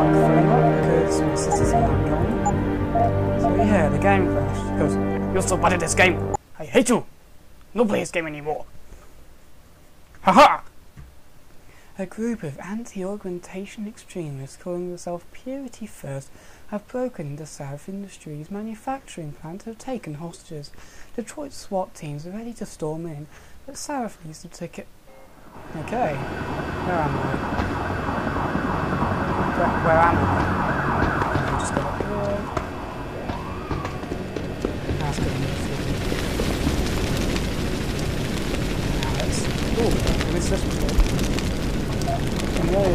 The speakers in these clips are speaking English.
mic phone up because my sister's now gone. So yeah, the game crashed. He goes, "You're so bad at this game. I hate you. No play this game anymore." Haha! A group of anti-augmentation extremists calling themselves Purity First have broken into South Industries' manufacturing plant and have taken hostages. Detroit SWAT teams are ready to storm in, but South needs to ticket. Okay, where am I? Where am I? I just got up here. That's good enough. Now let's. Ooh, I missed this before. And there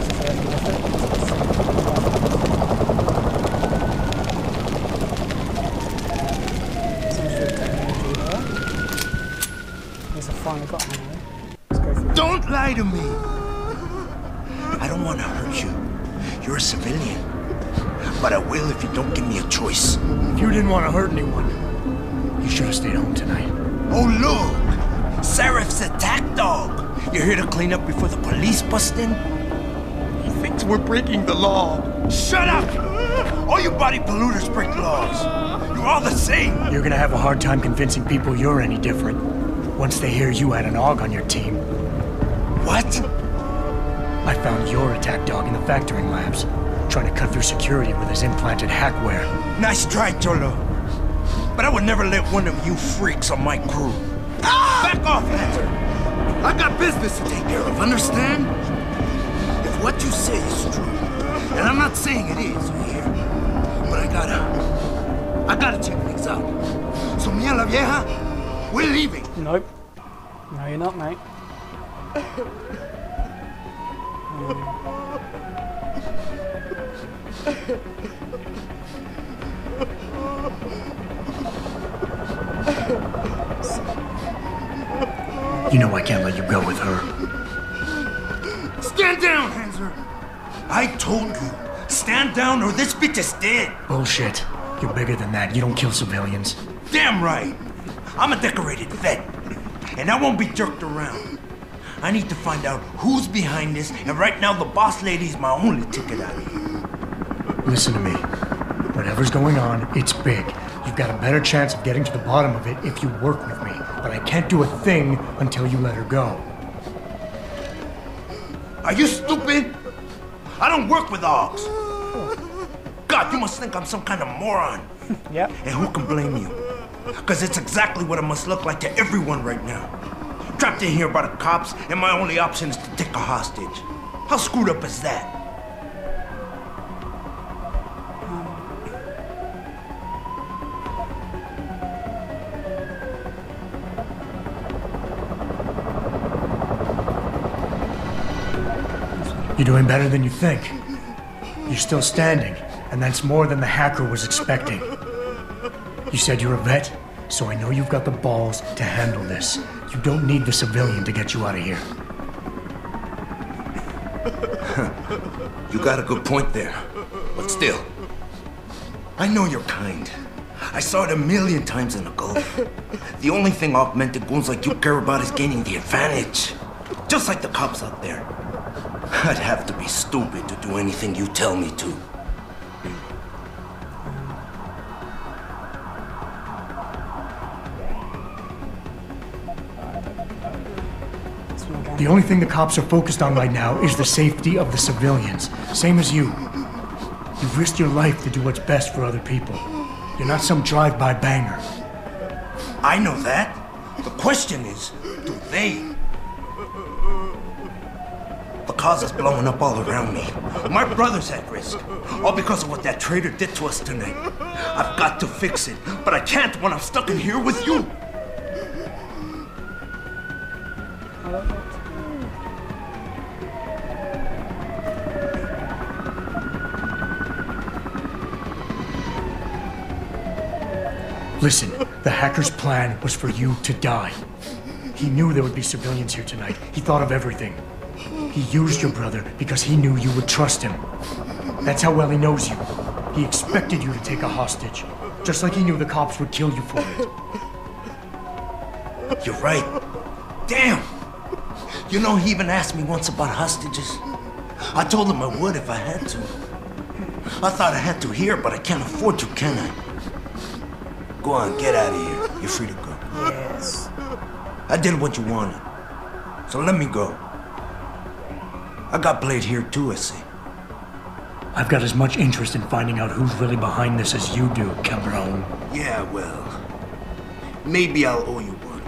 is a finally got ammo. Let's go through. Don't lie to me! I don't want to hurt you. You're a civilian. But I will if you don't give me a choice. If you didn't want to hurt anyone, you should have stayed home tonight. Oh, look! Serif's attack dog! You're here to clean up before the police bust in? He thinks we're breaking the law. Shut up! All you body polluters break laws. You're all the same. You're gonna have a hard time convincing people you're any different once they hear you had an AUG on your team. What? I found your attack dog in the factoring labs, trying to cut through security with his implanted hackware. Nice try, Cholo. But I would never let one of you freaks on my crew. Ah! Back off, Hunter! I got business to take care of, understand? If what you say is true, and I'm not saying it is here, but I gotta check things out. So, mia la vieja, we're leaving. Nope. No, you're not, mate. You know I can't let you go with her. Stand down, Hanser! I told you, stand down or this bitch is dead. Bullshit. You're bigger than that. You don't kill civilians. Damn right. I'm a decorated vet, and I won't be jerked around. I need to find out who's behind this, and right now the boss lady's my only ticket out of here. Listen to me. Whatever's going on, it's big. You've got a better chance of getting to the bottom of it if you work with me. But I can't do a thing until you let her go. Are you stupid? I don't work with AUGs. God, you must think I'm some kind of moron. Yep. And who can blame you? Because it's exactly what it must look like to everyone right now. Trapped in here by the cops, and my only option is to take a hostage. How screwed up is that? You're doing better than you think. You're still standing, and that's more than the hacker was expecting. You said you're a vet, so I know you've got the balls to handle this. You don't need the civilian to get you out of here. You got a good point there. But still, I know you're kind. I saw it a million times in the Gulf. The only thing augmented goons like you care about is gaining the advantage. Just like the cops out there. I'd have to be stupid to do anything you tell me to. The only thing the cops are focused on right now is the safety of the civilians. Same as you. You've risked your life to do what's best for other people. You're not some drive-by banger. I know that. The question is, do they? The cause is blowing up all around me. My brother's at risk. All because of what that traitor did to us tonight. I've got to fix it, but I can't when I'm stuck in here with you. Listen, the hacker's plan was for you to die. He knew there would be civilians here tonight. He thought of everything. He used your brother because he knew you would trust him. That's how well he knows you. He expected you to take a hostage, just like he knew the cops would kill you for it. You're right. Damn! You know, he even asked me once about hostages. I told him I would if I had to. I thought I had to here, but I can't afford to, can I? Go on, get out of here. You're free to go. Yes. I did what you wanted, so let me go. I got played here too, I see. I've got as much interest in finding out who's really behind this as you do, Cabron. Yeah, well, maybe I'll owe you one.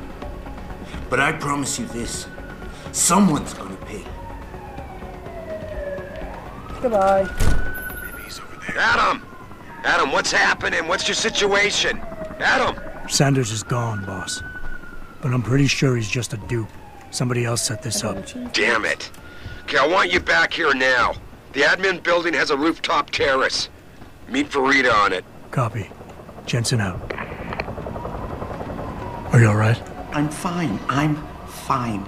But I promise you this, someone's gonna pay. Goodbye. Maybe he's over there. Adam! Adam, what's happening? What's your situation? Adam! Sanders is gone, boss. But I'm pretty sure he's just a dupe. Somebody else set this up. Damn it. Okay, I want you back here now. The admin building has a rooftop terrace. Meet for Rita on it. Copy. Jensen out. Are you alright? I'm fine. I'm fine.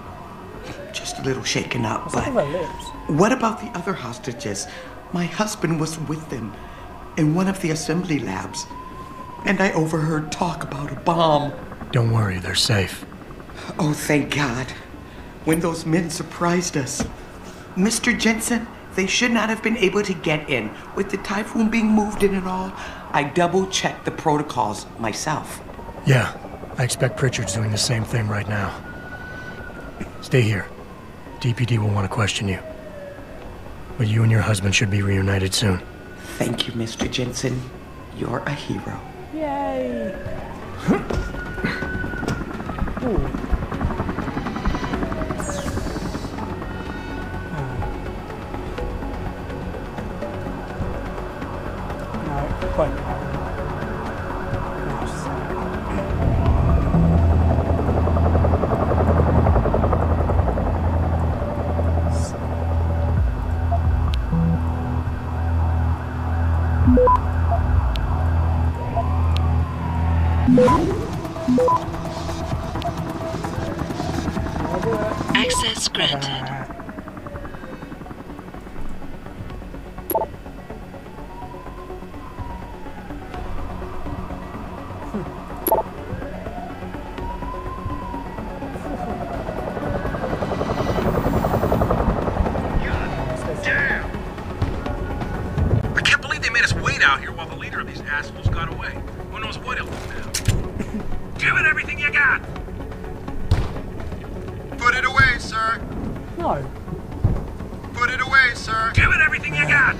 Just a little shaken up, but... lips? What about the other hostages? My husband was with them in one of the assembly labs, and I overheard talk about a bomb. Don't worry, they're safe. Oh, thank God. When those men surprised us. Mr. Jensen, they should not have been able to get in. With the typhoon being moved in and all, I double-checked the protocols myself. Yeah, I expect Pritchard's doing the same thing right now. Stay here. DPD will want to question you. But you and your husband should be reunited soon. Thank you, Mr. Jensen. You're a hero. Yay! Ooh. Quite. Access granted. I can't believe they made us wait out here while the leader of these assholes got away. Who knows what he'll do now? Give it everything you got! Put it away, sir. No. Put it away, sir. Give it everything you got!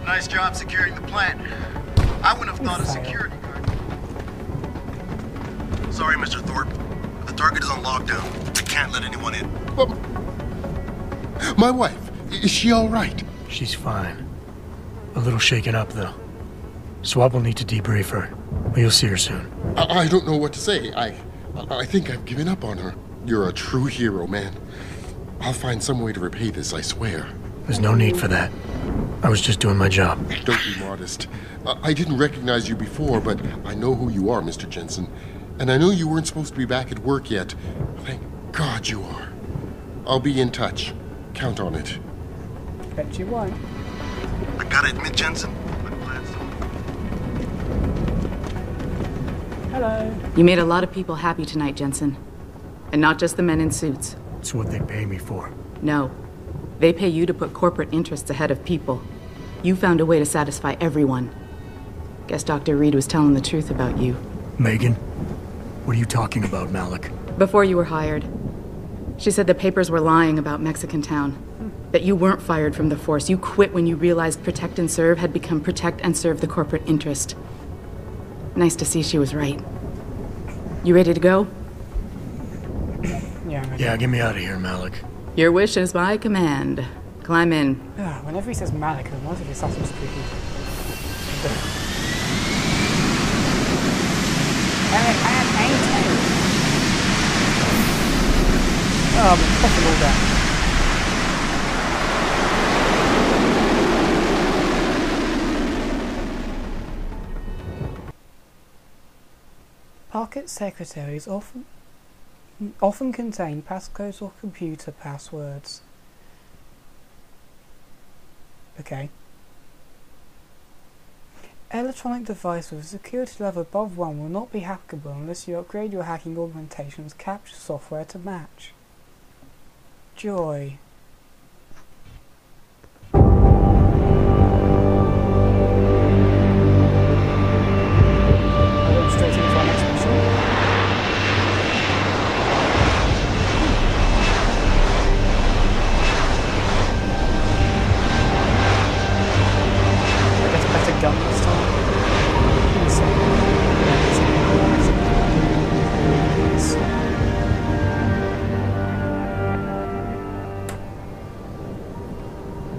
Nice job securing the plant. I wouldn't have thought of security guard. Sorry, Mr. Thorpe. The target is on lockdown. I can't let anyone in. But my wife, is she all right? She's fine. A little shaken up, though. Swab will need to debrief her, but you'll see her soon. I don't know what to say. I think I've given up on her. You're a true hero, man. I'll find some way to repay this, I swear. There's no need for that. I was just doing my job. Don't be modest. I didn't recognize you before, but I know who you are, Mr. Jensen. And I know you weren't supposed to be back at work yet. Thank God you are. I'll be in touch. Count on it. Bet you won't. I gotta admit, Jensen, I'm glad so. Hello. You made a lot of people happy tonight, Jensen. And not just the men in suits. It's what they pay me for. No. They pay you to put corporate interests ahead of people. You found a way to satisfy everyone. Guess Dr. Reed was telling the truth about you. Megan? What are you talking about, Malik? Before you were hired, she said the papers were lying about Mexican Town. That you weren't fired from the force. You quit when you realized Protect and Serve had become Protect and Serve the corporate interest. Nice to see she was right. You ready to go? Yeah, get me out of here, Malik. Your wish is my command. Climb in. Whenever he says Malik, it reminds me of Assassin's Creed. Oh, I'm fucking all that. Pocket secretaries often contain passcodes or computer passwords. Okay. Electronic device with a security level above 1 will not be hackable unless you upgrade your hacking augmentation's capture software to match. Joy.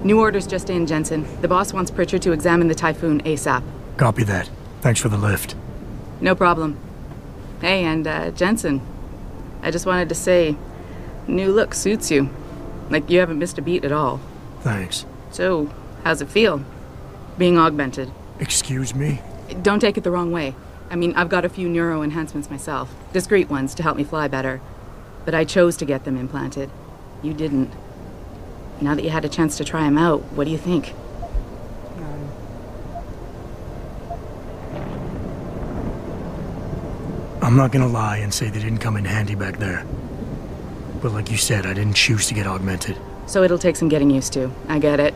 New orders just in, Jensen. The boss wants Pritchard to examine the Typhoon ASAP. Copy that. Thanks for the lift. No problem. Hey, and Jensen, I just wanted to say, new look suits you. Like you haven't missed a beat at all. Thanks. So, how's it feel? Being augmented? Excuse me? Don't take it the wrong way. I mean, I've got a few neuro enhancements myself. Discreet ones to help me fly better. But I chose to get them implanted. You didn't. Now that you had a chance to try them out, what do you think? I'm not gonna lie and say they didn't come in handy back there. But like you said, I didn't choose to get augmented. So it'll take some getting used to. I get it.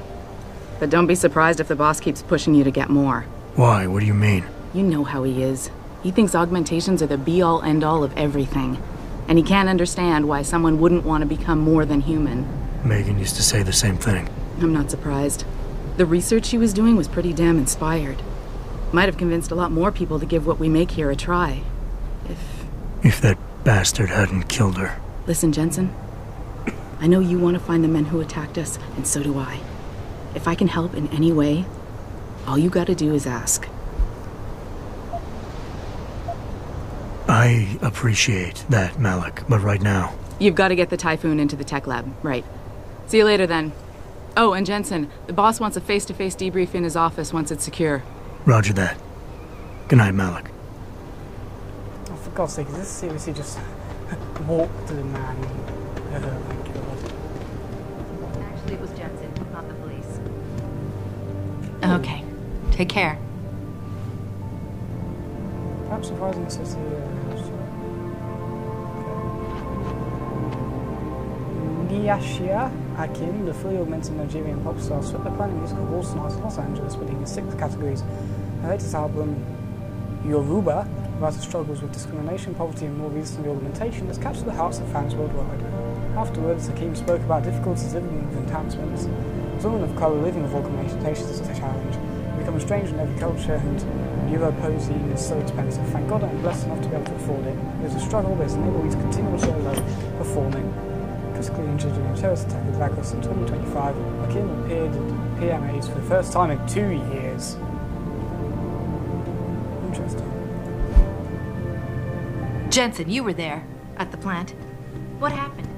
But don't be surprised if the boss keeps pushing you to get more. Why? What do you mean? You know how he is. He thinks augmentations are the be-all, end-all of everything. And he can't understand why someone wouldn't want to become more than human. Megan used to say the same thing. I'm not surprised. The research she was doing was pretty damn inspired. Might have convinced a lot more people to give what we make here a try. If that bastard hadn't killed her. Listen, Jensen. I know you want to find the men who attacked us, and so do I. If I can help in any way, all you gotta do is ask. I appreciate that, Malik, but right now... You've got to get the Typhoon into the tech lab, right. See you later, then. Oh, and Jensen, the boss wants a face-to-face debrief in his office once it's secure. Roger that. Good night, Malik. Oh, for God's sake, is this seriously just walk to the man? Oh my God. Actually, it was Jensen, not the police. Okay. Take care. Perhaps surprising to see Niashia Akin, the fully augmented Nigerian pop star, swept the planet musical awards tonight in Los Angeles, winning in 6 categories. Her latest album, Yoruba, about her struggles with discrimination, poverty, and more recently augmentation, has captured the hearts of fans worldwide. Afterwards, Hakim spoke about difficulties living with enhancements. As a woman of colour living with augmentations is a challenge. We become estranged in every culture, and Europosing is so expensive. Thank God I'm blessed enough to be able to afford it. It was a struggle, but it's enabled me to continue to show performing. Critically injured in a terrorist attack in Lagos in 2025, Hakim appeared at PMAs for the first time in 2 years. Interesting. Jensen, you were there, at the plant. What happened?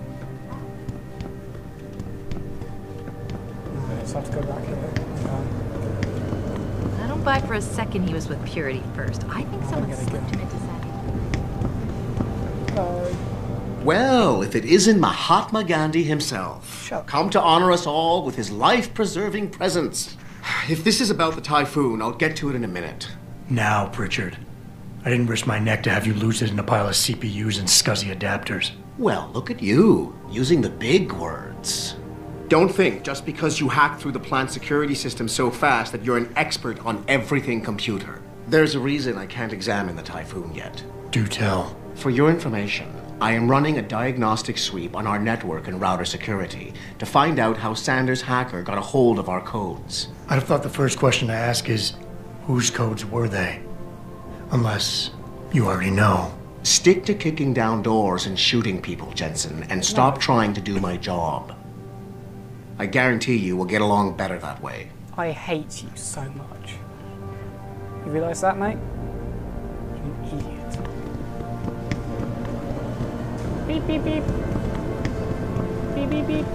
So I have to go back here. I don't buy for a second he was with Purity first. I think someone slipped him into setting. Well, if it isn't Mahatma Gandhi himself, come to honor us all with his life-preserving presence. If this is about the Typhoon, I'll get to it in a minute. Now, Pritchard. I didn't risk my neck to have you lose it in a pile of CPUs and scuzzy adapters. Well, look at you, using the big words. Don't think just because you hacked through the plant security system so fast that you're an expert on everything computer. There's a reason I can't examine the Typhoon yet. Do tell. For your information, I am running a diagnostic sweep on our network and router security to find out how Sanders' hacker got a hold of our codes. I'd have thought the first question to ask is, whose codes were they? Unless you already know. Stick to kicking down doors and shooting people, Jensen, and stop trying to do my job. I guarantee you we'll get along better that way. I hate you so much. You realise that, mate? You idiot. Beep, beep, beep. Beep, beep, beep.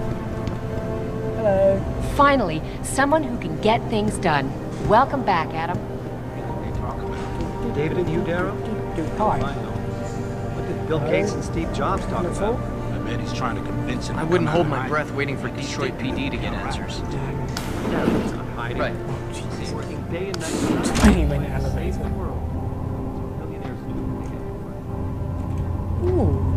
Hello. Finally, someone who can get things done. Welcome back, Adam. David and you, Darrow? Hi. What did Bill Gates and Steve Jobs talk about? I bet he's trying to convince him. I wouldn't hold my breath waiting for Detroit PD to get answers. Hiding. Right. He's working day and night. 20-minute elevator. Ooh.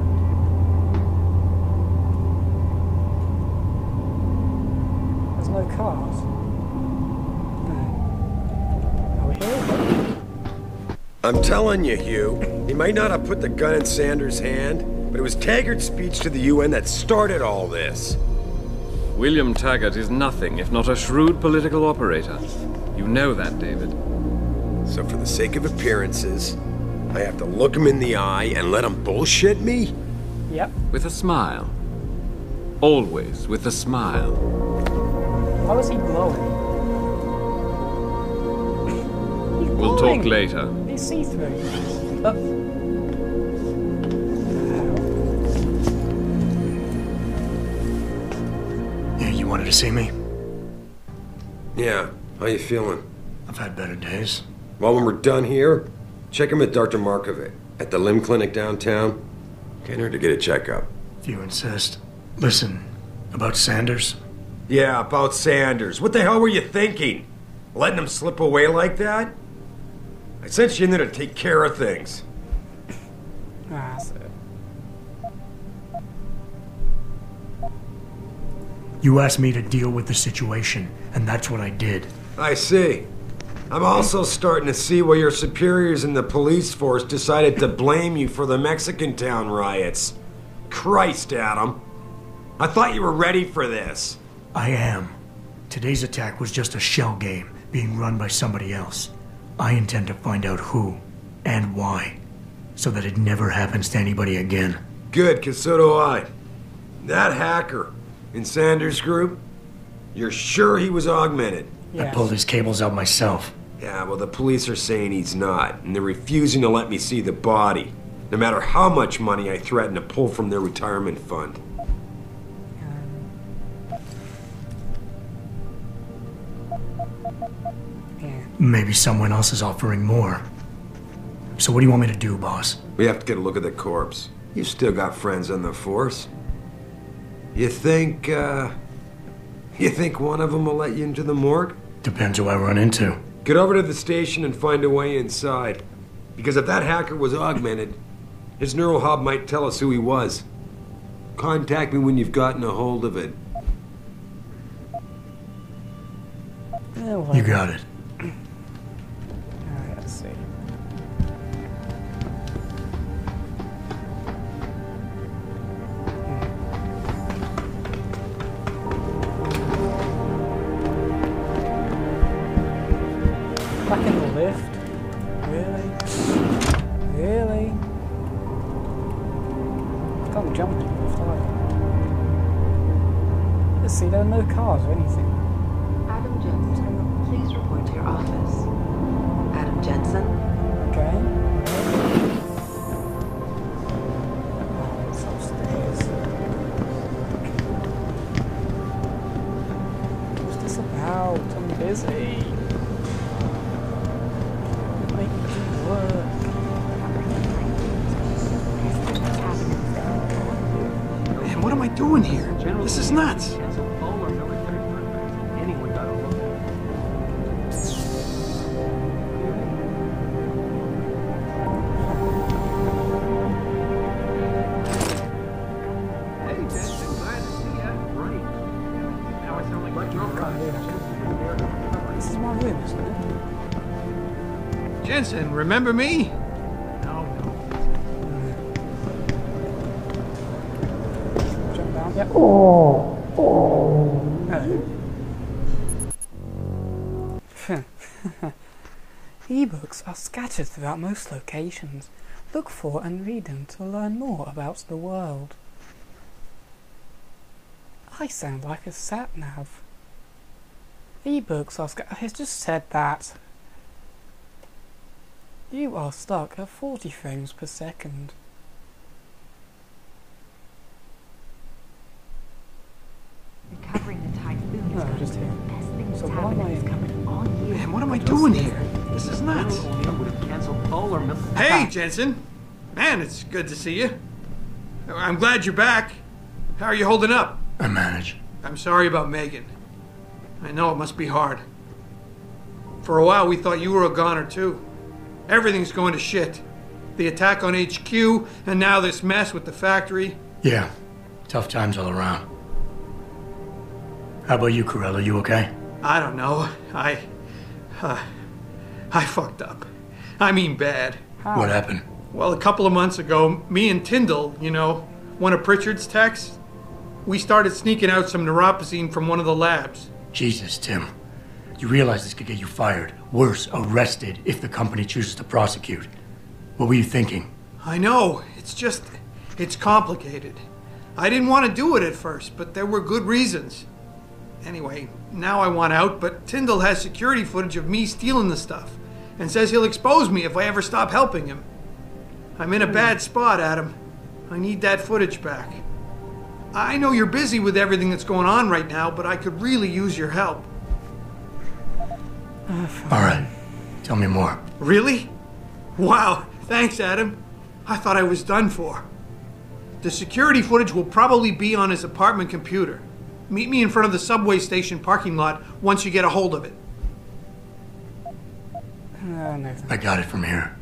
There's no cars. No. Are we here? I'm telling you, Hugh, he might not have put the gun in Sanders' hand, but it was Taggart's speech to the UN that started all this. William Taggart is nothing if not a shrewd political operator. You know that, David. So for the sake of appearances, I have to look him in the eye and let him bullshit me? Yep. With a smile. Always with a smile. How is he glowing? We'll talk later. He's see-through. Yeah, you wanted to see me? Yeah, how you feeling? I've had better days. Well, when we're done here, check him at Dr. Markovic at the limb clinic downtown. Can't hurt to get a checkup. If you insist. Listen, about Sanders? Yeah, about Sanders. What the hell were you thinking? Letting him slip away like that? I sent you in there to take care of things. That's it. You asked me to deal with the situation, and that's what I did. I see. I'm also starting to see why your superiors in the police force decided to blame you for the Mexican town riots. Christ, Adam. I thought you were ready for this. I am. Today's attack was just a shell game being run by somebody else. I intend to find out who and why, so that it never happens to anybody again. Good, 'cause so do I. That hacker in Sanders' group, you're sure he was augmented? I pulled his cables out myself. Yeah, well, the police are saying he's not, and they're refusing to let me see the body, no matter how much money I threaten to pull from their retirement fund. Maybe someone else is offering more. So what do you want me to do, boss? We have to get a look at the corpse. You still got friends on the force. You think one of them will let you into the morgue? Depends who I run into. Get over to the station and find a way inside. Because if that hacker was augmented, his neural hub might tell us who he was. Contact me when you've gotten a hold of it. You got it. Alright, let's see. Back in the lift? Really? Really? Can't jump in the lift either. Let's see, there are no cars or anything. Adam Jensen, please report to your office. Adam Jensen? Okay. Oh, it's upstairs. What's this about? I'm busy. Make it work. Man, what am I doing here? This is nuts. This is my room, isn't it? Jensen, remember me? No. Jump down. Yeah. Oh. E-books are scattered throughout most locations. Look for and read them to learn more about the world. I sound like a sat-nav. E-books are scattered. It's just said that. You are stuck at 40 frames per second. Recovering the typhoon No, just here. best thing So that's why am happening I is coming on you. Man, what am I doing here? This is nuts. Hey, Jensen. Man, it's good to see you. I'm glad you're back. How are you holding up? I manage. I'm sorry about Megan. I know it must be hard. For a while, we thought you were a goner, too. Everything's going to shit. The attack on HQ, and now this mess with the factory. Yeah, tough times all around. How about you, Corella? You okay? I don't know. I fucked up. I mean bad. What happened? Well, a couple of months ago, me and Tyndall, you know, one of Pritchard's techs, we started sneaking out some neuropozyne from one of the labs. Jesus, Tim. You realize this could get you fired. Worse, arrested if the company chooses to prosecute. What were you thinking? I know. It's complicated. I didn't want to do it at first, but there were good reasons. Anyway, now I want out, but Tyndall has security footage of me stealing the stuff and says he'll expose me if I ever stop helping him. I'm in a bad spot, Adam. I need that footage back. I know you're busy with everything that's going on right now, but I could really use your help. All right. Tell me more. Really? Wow, thanks, Adam. I thought I was done for. The security footage will probably be on his apartment computer. Meet me in front of the subway station parking lot once you get a hold of it. No. I got it from here.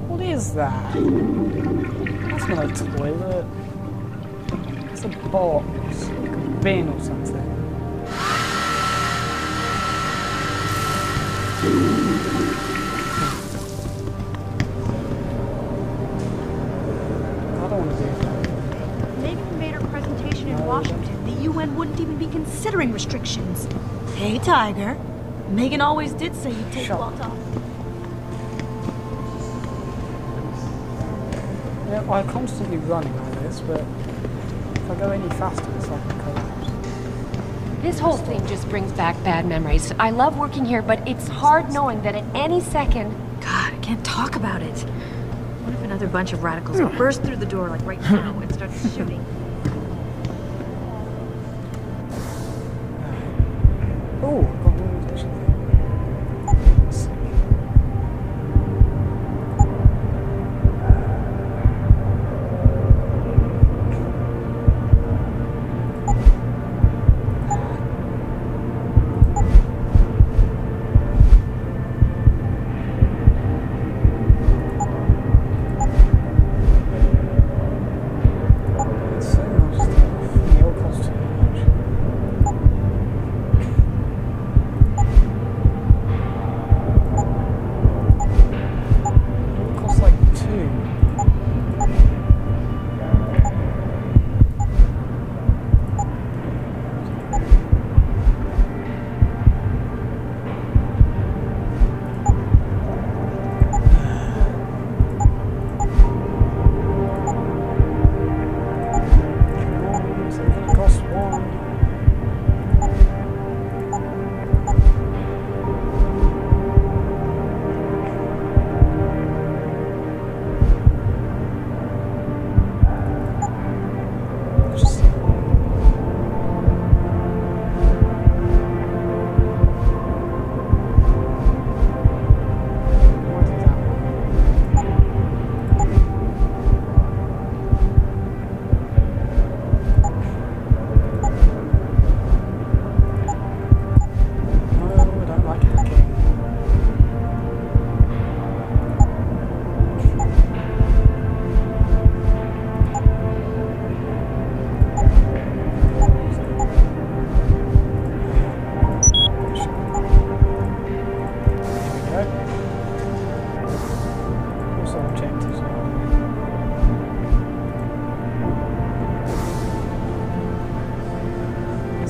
What is that? That's not a toilet. It's a box, like a bin or something. I don't want to do that. Megan made her presentation in Washington. The UN wouldn't even be considering restrictions. Hey, Tiger. Megan always did say you'd take a lot off. Yeah, I'm constantly running like this, but if I go any faster, it's like a collapse. This whole thing just brings back bad memories. I love working here, but it's hard knowing that at any second... God, I can't talk about it. What if another bunch of radicals burst through the door like right now and start shooting? Oh, I've got one addition there.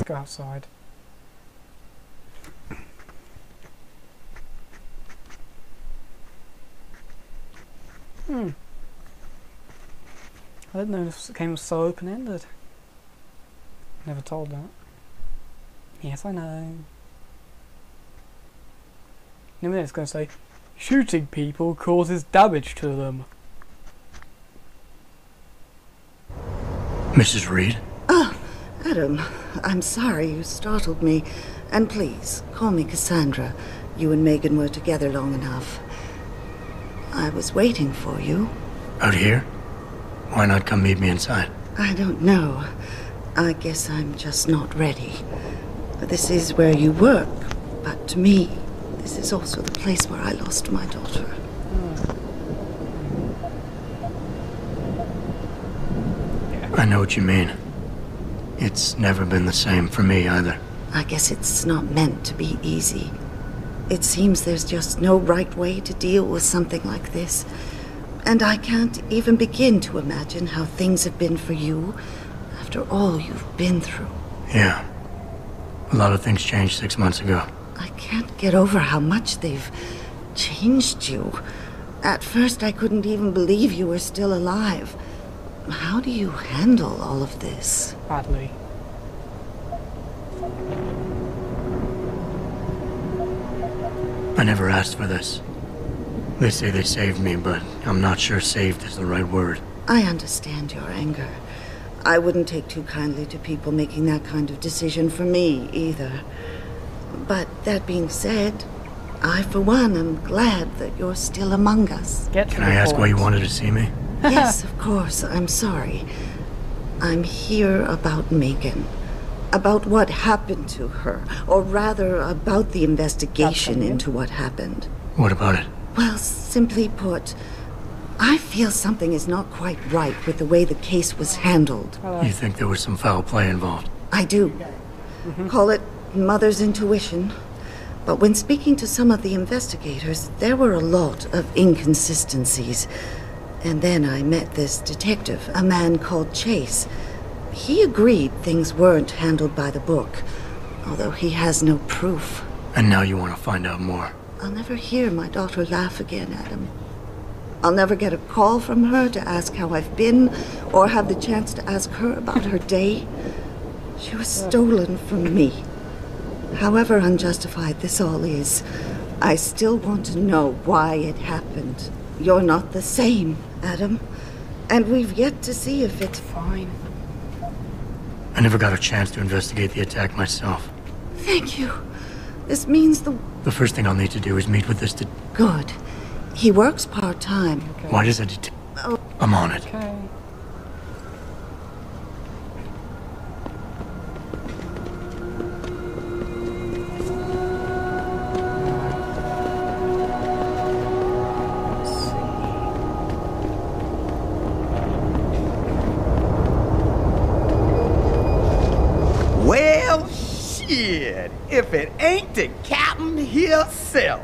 Go outside. I didn't know this game was so open-ended. Never told that. Yes, I know. In a minute it's going to say, shooting people causes damage to them. Mrs. Reed? Oh, Adam, I'm sorry you startled me. And please, call me Cassandra. You and Megan were together long enough. I was waiting for you. Out here? Why not come meet me inside? I don't know. I guess I'm just not ready. This is where you work, but to me, this is also the place where I lost my daughter. I know what you mean. It's never been the same for me either. I guess it's not meant to be easy. It seems there's just no right way to deal with something like this. And I can't even begin to imagine how things have been for you after after all you've been through. Yeah. A lot of things changed 6 months ago. I can't get over how much they've changed you. At first, I couldn't even believe you were still alive. How do you handle all of this? Badly. I never asked for this. They say they saved me, but I'm not sure saved is the right word. I understand your anger. I wouldn't take too kindly to people making that kind of decision for me, either. But that being said, I, for one, am glad that you're still among us. Can I ask why you wanted to see me? Yes, of course. I'm sorry. I'm here about Megan. About what happened to her. Or rather, about the investigation into what happened. What about it? Well, simply put, I feel something is not quite right with the way the case was handled. You think there was some foul play involved? I do. Call it mother's intuition. But when speaking to some of the investigators, there were a lot of inconsistencies. And then I met this detective, a man called Chase. He agreed things weren't handled by the book, although he has no proof. And now you want to find out more? I'll never hear my daughter laugh again, Adam. I'll never get a call from her to ask how I've been, or have the chance to ask her about her day. She was stolen from me. However unjustified this all is, I still want to know why it happened. You're not the same, Adam. And we've yet to see if it's fine. I never got a chance to investigate the attack myself. Thank you. This means The first thing I'll need to do is meet with this Good. He works part-time. Why does it I'm on it. Okay. Well, shit. If it ain't the captain himself.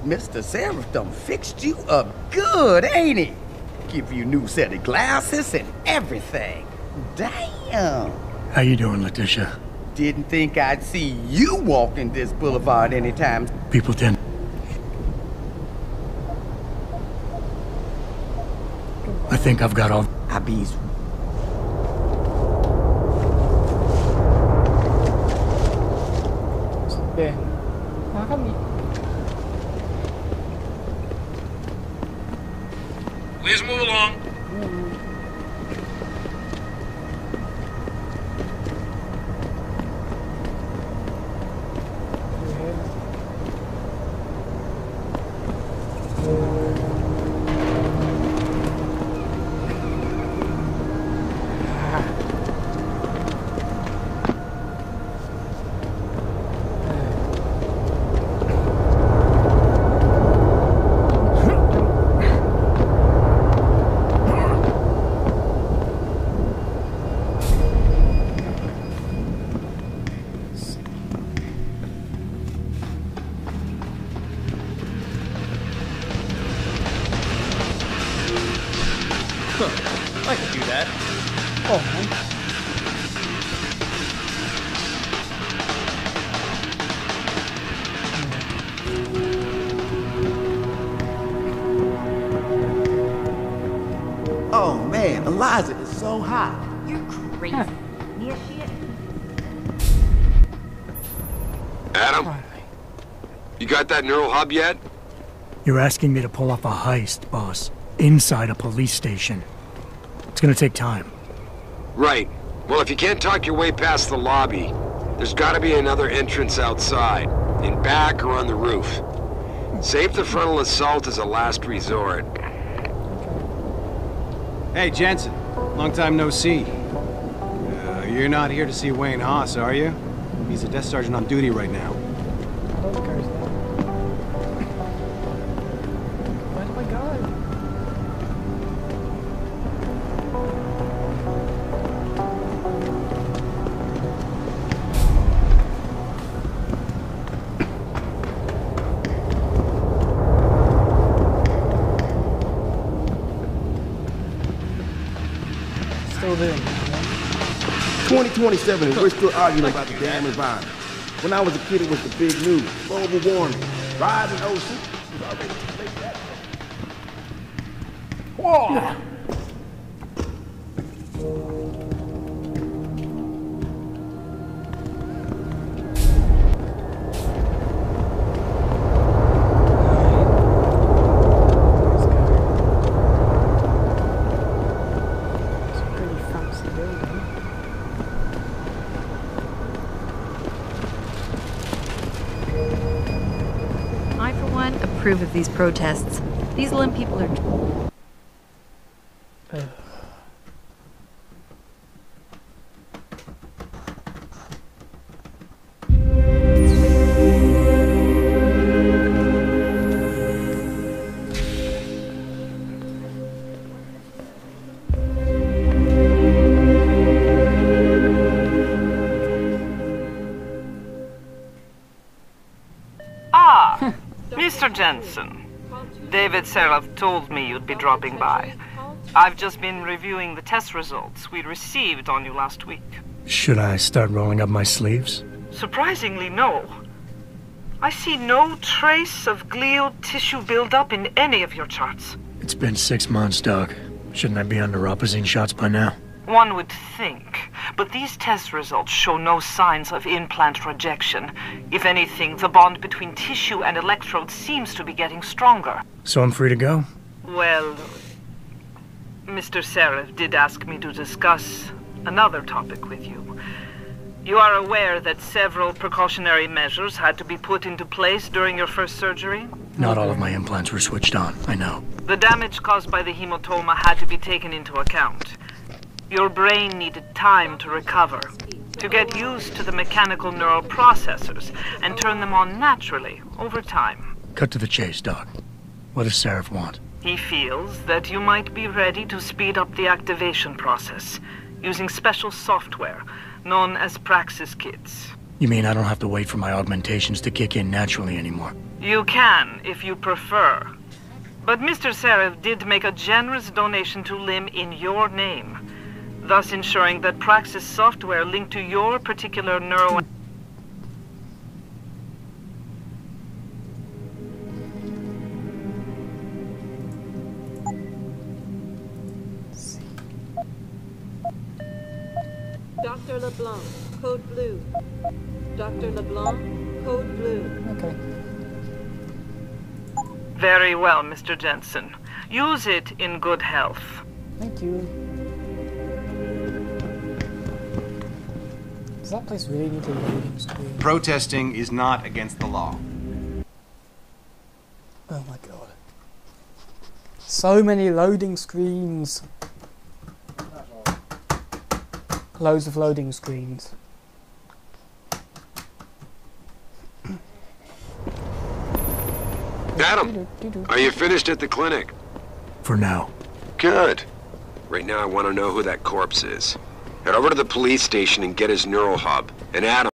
Mr. Seraph done fixed you up good, ain't he? Give you new set of glasses and everything. Damn. How you doing, Letitia? Didn't think I'd see you walking this boulevard anytime. People tend... I think I've got all... I be... Yeah. How come you... Please move along. I could do that. Oh, man. Oh, man, Eliza is so hot. You're crazy. Nia shit. Adam? You got that neural hub yet? You're asking me to pull off a heist, boss. Inside a police station. It's gonna take time. Right. Well, if you can't talk your way past the lobby, there's gotta be another entrance outside. In back or on the roof. Save the frontal assault as a last resort. Hey, Jensen. Long time no see. You're not here to see Wayne Haas, are you? He's a desk sergeant on duty right now. Where do I go? Still doing it, man. 2027 and we're still arguing about the damn environment. When I was a kid, it was the big news. Global warming, rising ocean. It was already too late that way. Whoa! Approve of these protests. These Lim people are... Mr. Jensen, David Seraph told me you'd be dropping by. I've just been reviewing the test results we received on you last week. Should I start rolling up my sleeves? Surprisingly, no. I see no trace of glial tissue buildup in any of your charts. It's been 6 months, Doc. Shouldn't I be under Rapazine shots by now? One would think, but these test results show no signs of implant rejection. If anything, the bond between tissue and electrodes seems to be getting stronger. So I'm free to go? Well, Mr. Seraph did ask me to discuss another topic with you. You are aware that several precautionary measures had to be put into place during your first surgery? Not all of my implants were switched on, I know. The damage caused by the hematoma had to be taken into account. Your brain needed time to recover, to get used to the mechanical neural processors and turn them on naturally over time. Cut to the chase, Doc. What does Seraph want? He feels that you might be ready to speed up the activation process using special software known as Praxis kits. You mean I don't have to wait for my augmentations to kick in naturally anymore? You can, if you prefer. But Mr. Seraph did make a generous donation to Lim in your name, thus ensuring that Praxis software linked to your particular neuro... Dr. LeBlanc, code blue. Dr. LeBlanc, code blue. Okay. Very well, Mr. Jensen. Use it in good health. Thank you. Does that place really need a loading screen? Protesting is not against the law. Oh my god. So many loading screens. Loads of loading screens. Adam, are you finished at the clinic? For now. Good. Right now I want to know who that corpse is. Head over to the police station and get his neural hub. And Adam,